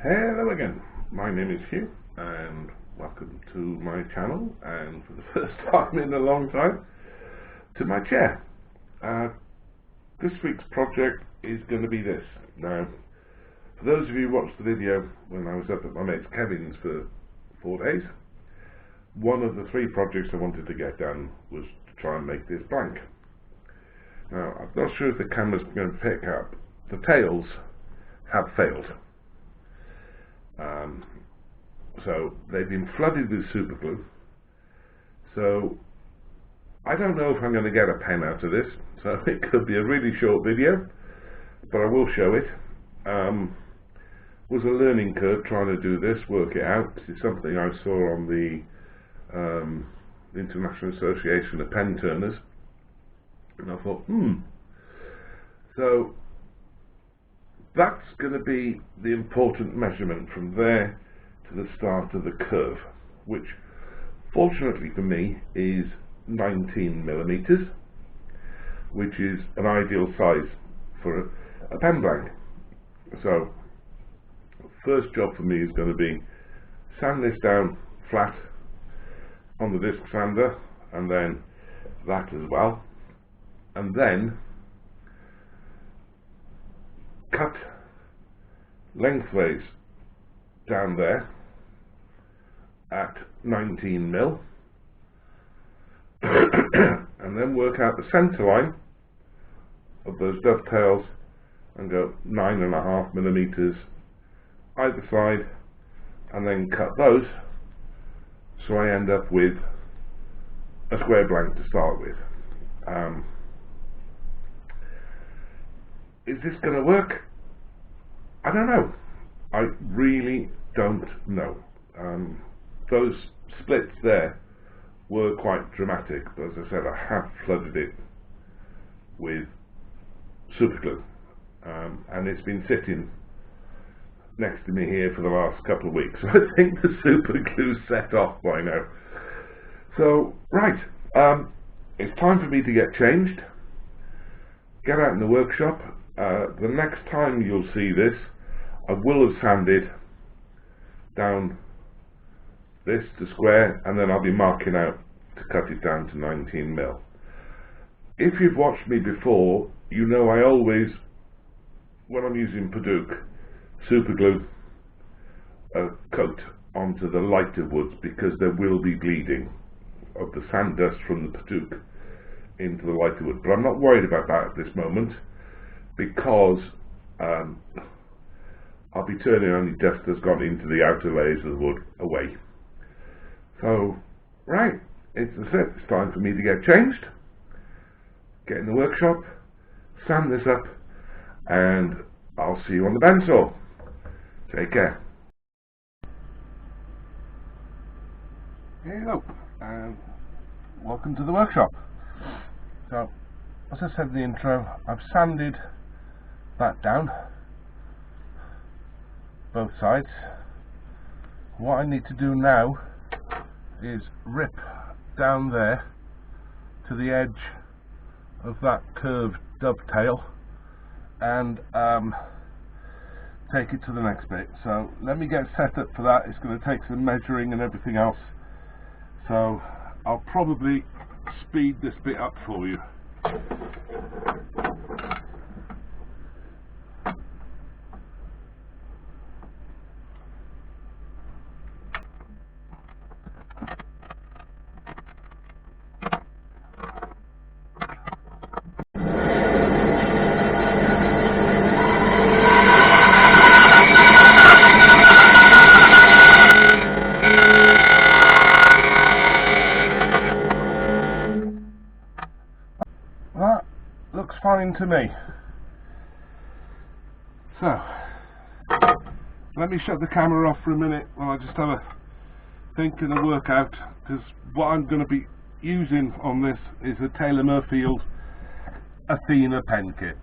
Hello again, my name is Hugh and welcome to my channel, and for the first time in a long time to my chair. This week's project is going to be this. Now, for those of you who watched the video when I was up at my mate's Kevin's for 4 days, one of the 3 projects I wanted to get done was to try and make this blank. Now, I'm not sure if the camera's going to pick up. The tails have failed. So they've been flooded with super glue. So I don't know if I'm going to get a pen out of this, so it could be a really short video, but I will show it. Was a learning curve trying to do this, work it out. It's something I saw on the International Association of Pen Turners, and I thought, so that's going to be the important measurement from there to the start of the curve, which fortunately for me is 19 millimeters, which is an ideal size for a pen blank. So first job for me is going to be sand this down flat on the disc sander, and then that as well, and then cut lengthways down there at 19 mil and then work out the center line of those dovetails and go 9.5 millimeters either side, and then cut those so I end up with a square blank to start with. Is this going to work? I don't know. I really don't know. Those splits there were quite dramatic, but as I said, I have flooded it with super glue, and it's been sitting next to me here for the last couple of weeks. So I think the super glue's set off by now. So right, it's time for me to get changed, get out in the workshop. The next time you'll see this, I will have sanded down this to square, and then I'll be marking out to cut it down to 19 mil. If you've watched me before, you know I always, when I'm using Paduk, super glue a coat onto the lighter woods, because there will be bleeding of the sand dust from the Paduk into the lighter wood. But I'm not worried about that at this moment, because I'll be turning only dust that's gone into the outer layers of the wood away. So, right, it's time for me to get changed, get in the workshop, sand this up, and I'll see you on the bandsaw. Take care. Hello, and welcome to the workshop. So, as I said in the intro, I've sanded that down, both sides. What I need to do now is rip down there to the edge of that curved dovetail and take it to the next bit. So let me get set up for that. It's going to take some measuring and everything else, so I'll probably speed this bit up for you. Fine to me. So let me shut the camera off for a minute while I just have a think and a work out, because what I'm going to be using on this is a Mirfield Athena pen kit.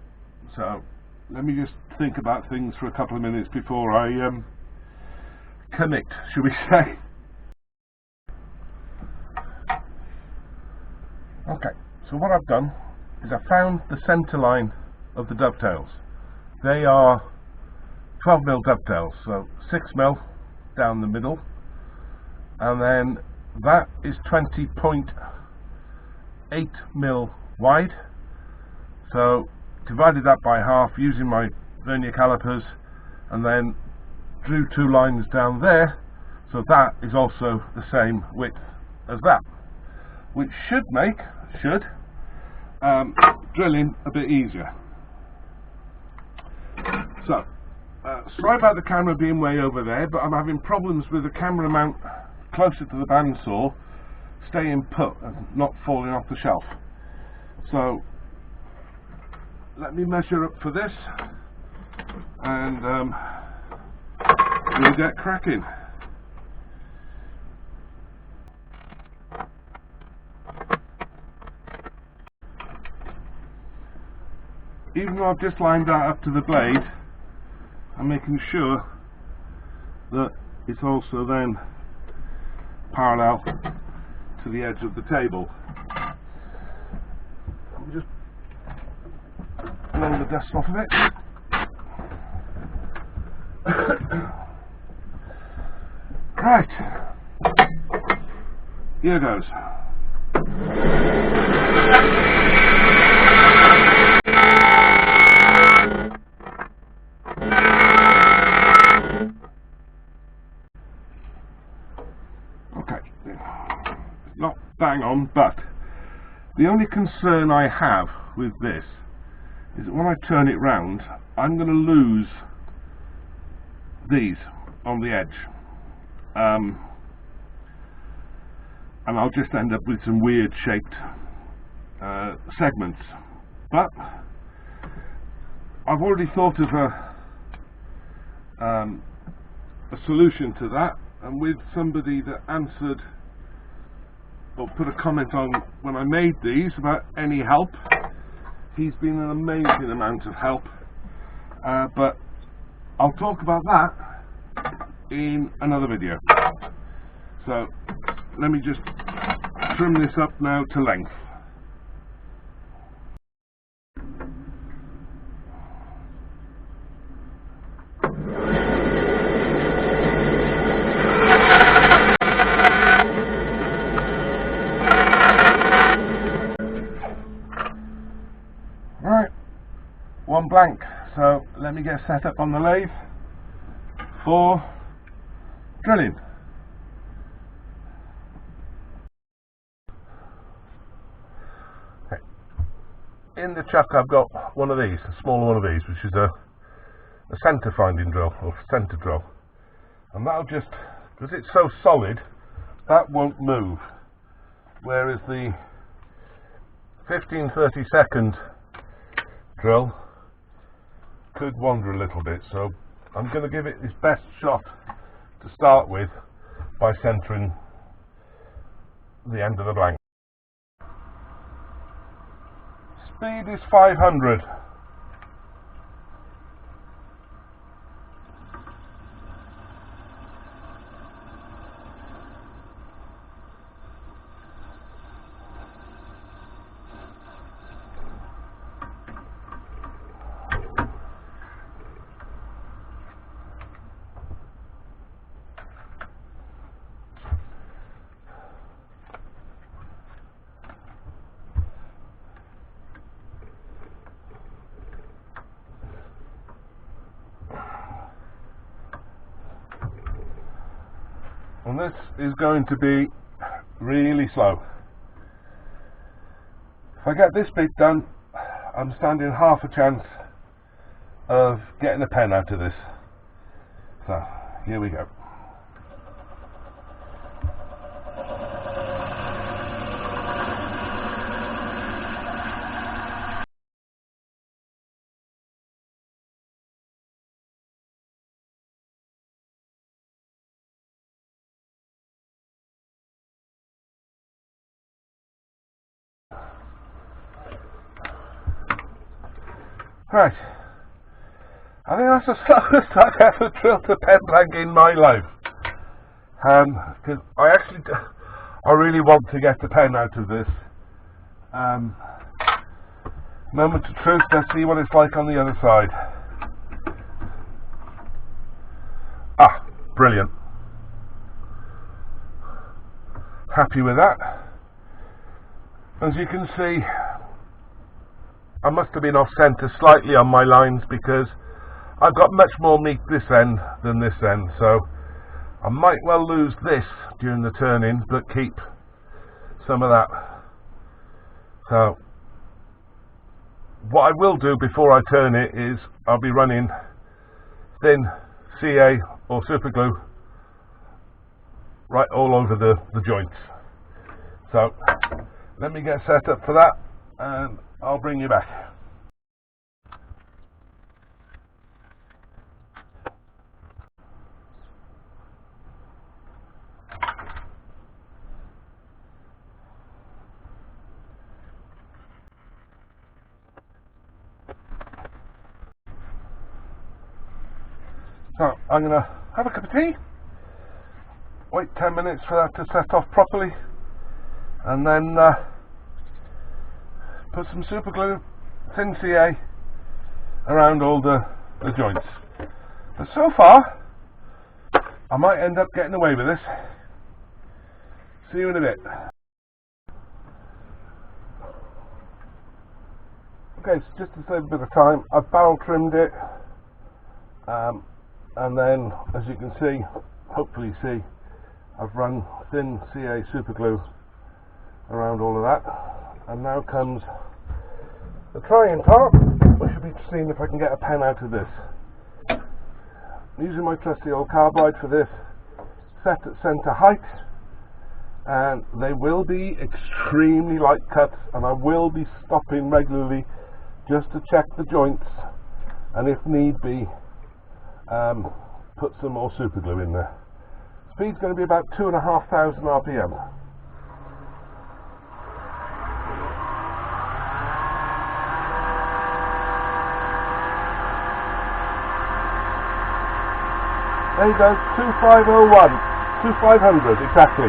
So let me just think about things for a couple of minutes before I commit, should we say. Okay, so what I've done is I found the centre line of the dovetails. They are 12mm dovetails, so 6mm down the middle, and then that is 20.8mm wide, so divided that by half using my vernier calipers, and then drew 2 lines down there, so that is also the same width as that, which should make drilling a bit easier. So sorry about the camera being way over there, but I'm having problems with the camera mount closer to the bandsaw staying put and not falling off the shelf. So let me measure up for this, and we'll get cracking. Even though I've just lined that up to the blade, I'm making sure that it's also then parallel to the edge of the table. Let me just blow the dust off of it. Right, here goes. Not bang on, but the only concern I have with this is that when I turn it round, I'm going to lose these on the edge, and I'll just end up with some weird shaped segments. But I've already thought of a solution to that, and with somebody that answered or put a comment on when I made these about any help. He's been an amazing amount of help, but I'll talk about that in another video. So let me just trim this up now to length. One blank, so let me get set up on the lathe for drilling. Okay. In the chuck I've got one of these, a smaller one of these, which is a centre finding drill, or centre drill, and that'll just, because it's so solid, that won't move, whereas the 15-30 second drill could wander a little bit, so I'm going to give it its best shot to start with by centering the end of the blank. Speed is 500. And this is going to be really slow. If I get this bit done, I'm standing half a chance of getting a pen out of this. So, here we go. Right, I think that's the slowest I've ever drilled a pen blank in my life, because I really want to get the pen out of this. Moment of truth, let's see what it's like on the other side. Ah, brilliant. Happy with that. As you can see, I must have been off centre slightly on my lines because I've got much more meat this end than this end, so I might well lose this during the turn-in, but keep some of that. So what I will do before I turn it is I'll be running thin CA or super glue right all over the joints. So let me get set up for that and I'll bring you back. So I'm going to have a cup of tea, wait 10 minutes for that to set off properly, and then put some super glue, thin CA, around all the joints. But so far, I might end up getting away with this. See you in a bit. Okay, so just to save a bit of time, I've barrel trimmed it. And then, as you can see, hopefully see, I've run thin CA super glue around all of that. And now comes the trying part. I should be seeing if I can get a pen out of this. I'm using my trusty old Carbide for this, set at centre height, and they will be extremely light cuts, and I will be stopping regularly just to check the joints, and if need be, put some more super glue in there. Speed's going to be about 2,500 RPM. There you go, 2501, 2500 exactly.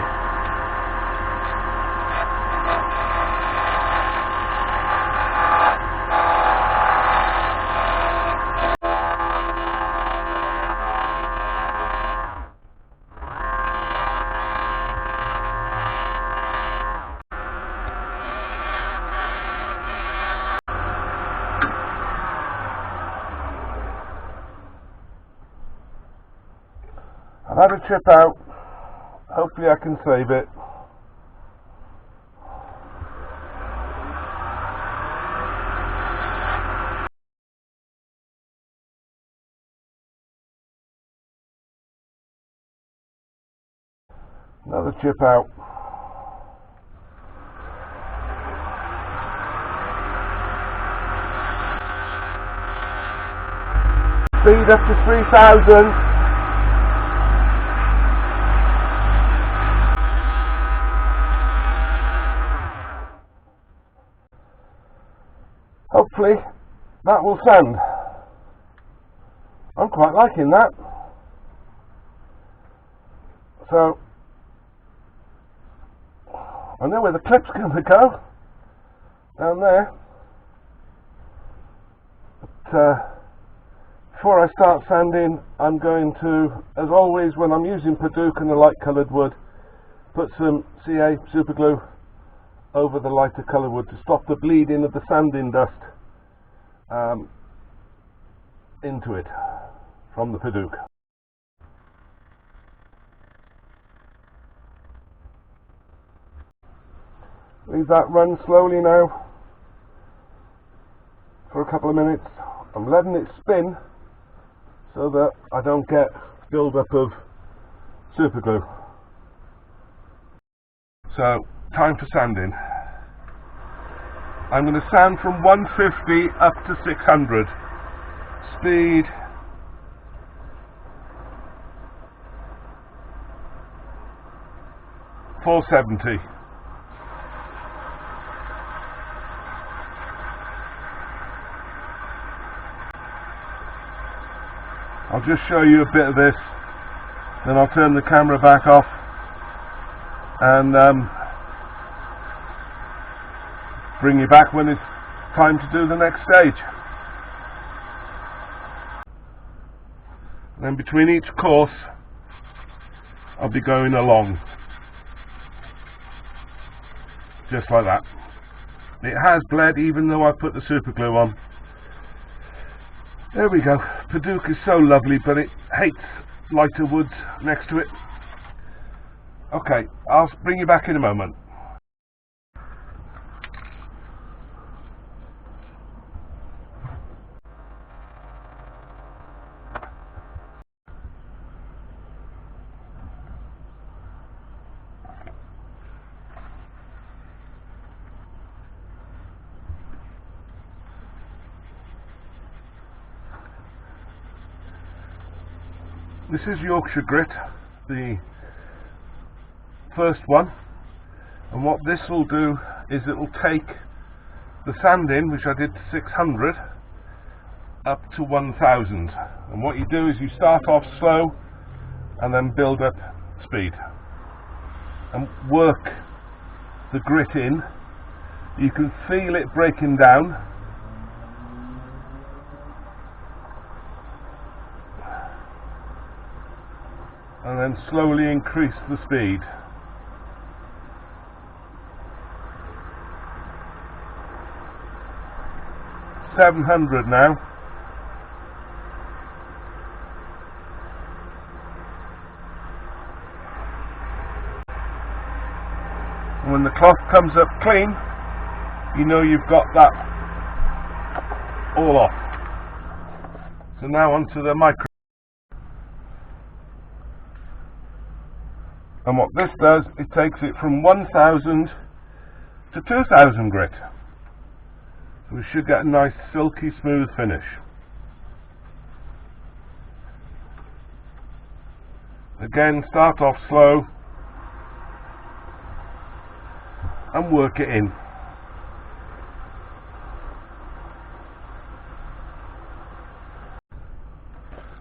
I've had a chip out, hopefully I can save it. Another chip out. Speed up to 3,000. Hopefully that will sand. I'm quite liking that. So I know where the clip's going to go, down there. But before I start sanding, I'm going to, as always when I'm using Paduk and the light coloured wood, put some CA super glue over the lighter coloured wood to stop the bleeding of the sanding dust into it from the Paduk. Leave that run slowly now for a couple of minutes. I'm letting it spin so that I don't get build up of super glue. So time for sanding. I'm going to sand from 150 up to 600. Speed .470. I'll just show you a bit of this, then I'll turn the camera back off and bring you back when it's time to do the next stage. And between each course I'll be going along just like that. It has bled even though I put the super glue on. There we go. Paduk is so lovely, but it hates lighter woods next to it. Okay, I'll bring you back in a moment. This is Yorkshire grit, the first one, and what this will do is it will take the sand in, which I did to 600, up to 1000, and what you do is you start off slow and then build up speed and work the grit in. You can feel it breaking down. And then slowly increase the speed. $700 now. And when the cloth comes up clean, you know you've got that all off. So now onto the micro. And what this does, it takes it from 1000 to 2000 grit. So we should get a nice silky smooth finish. Again, start off slow and work it in.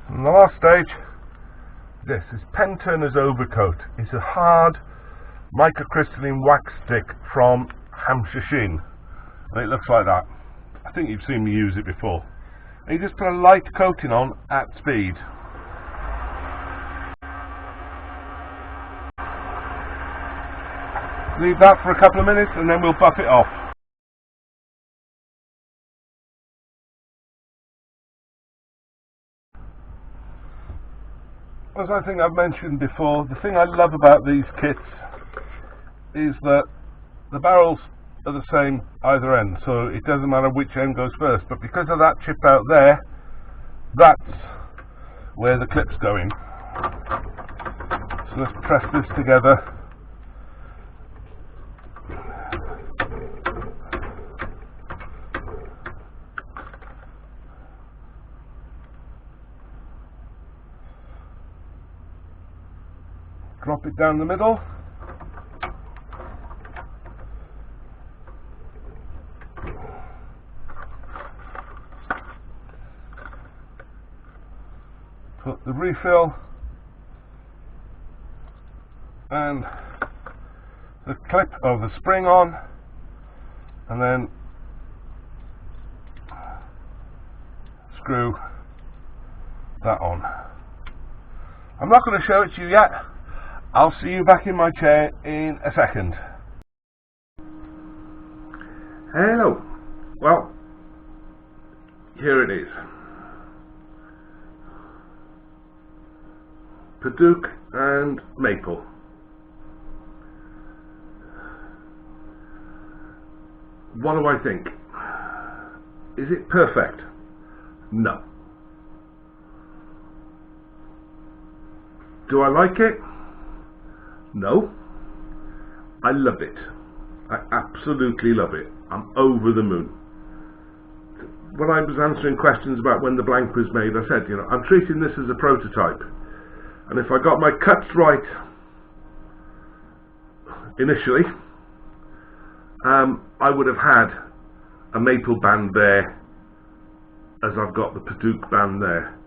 And the last stage, this is Pen Turner's Overcoat. It's a hard microcrystalline wax stick from Hampshire Sheen. And it looks like that. I think you've seen me use it before. And you just put a light coating on at speed. Leave that for a couple of minutes and then we'll buff it off. As I think I've mentioned before, the thing I love about these kits is that the barrels are the same either end, so it doesn't matter which end goes first, but because of that chip out there, that's where the clip's going. So let's press this together. Drop it down the middle. Put the refill and the clip of the spring on, and then screw that on. I'm not going to show it to you yet. I'll see you back in my chair in a second. Hello. Well, here it is. Paduk and Maple. What do I think? Is it perfect? No. Do I like it? No. I love it. I absolutely love it. I'm over the moon. When I was answering questions about when the blank was made, I said, you know, I'm treating this as a prototype. And if I got my cuts right initially, I would have had a maple band there as I've got the Paduk band there.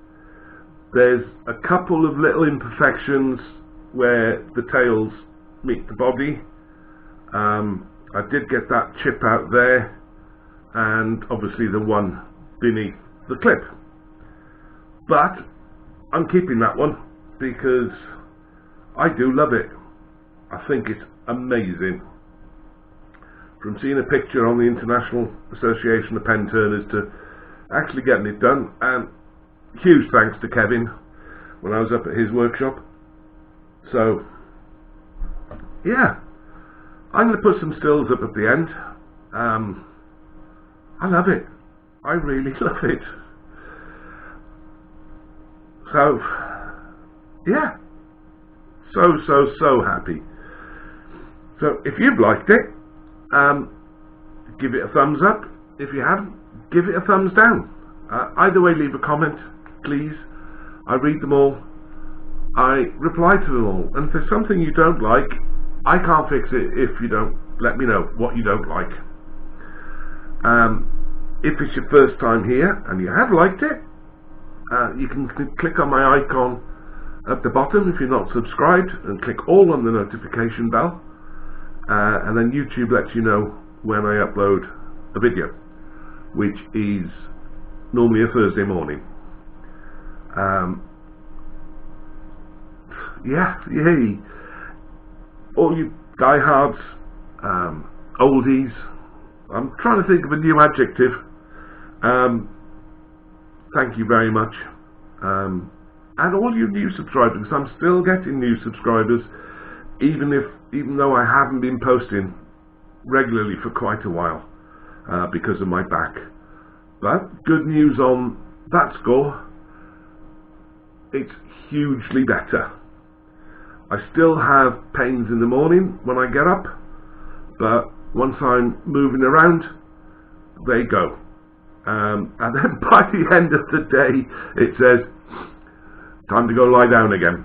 There's a couple of little imperfections where the tails meet the body. I did get that chip out there, and obviously the one beneath the clip. But I'm keeping that one because I do love it. I think it's amazing. From seeing a picture on the International Association of Pen Turners to actually getting it done, and huge thanks to Kevin when I was up at his workshop. So yeah, I'm going to put some stills up at the end. I love it. I really love it. So yeah, so happy. So if you've liked it, give it a thumbs up. If you haven't, give it a thumbs down. Either way, leave a comment, please. I read them all. I reply to them all. And if there's something you don't like, I can't fix it if you don't let me know what you don't like. If it's your first time here and you have liked it, you can click on my icon at the bottom if you're not subscribed, and click all on the notification bell, and then YouTube lets you know when I upload a video, which is normally a Thursday morning. Yay! All you diehards, oldies, I'm trying to think of a new adjective. Thank you very much. And all you new subscribers, I'm still getting new subscribers, even though I haven't been posting regularly for quite a while because of my back. But good news on that score, it's hugely better. I still have pains in the morning when I get up, but once I'm moving around, they go. And then by the end of the day, it says, time to go lie down again.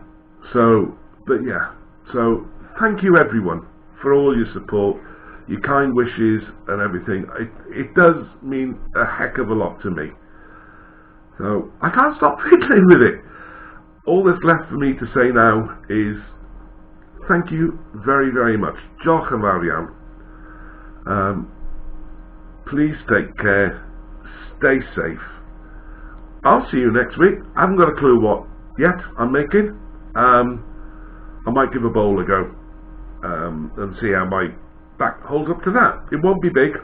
So, but yeah, so thank you everyone for all your support, your kind wishes and everything. It does mean a heck of a lot to me. So I can't stop fiddling with it. All that's left for me to say now is thank you very, very much. Diolch yn fawr iawn. Please take care. Stay safe. I'll see you next week. I haven't got a clue what yet I'm making. I might give a bowl a go and see how my back holds up to that. It won't be big.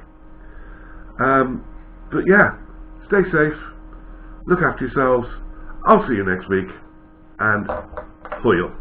But yeah, stay safe. Look after yourselves. I'll see you next week. And foil.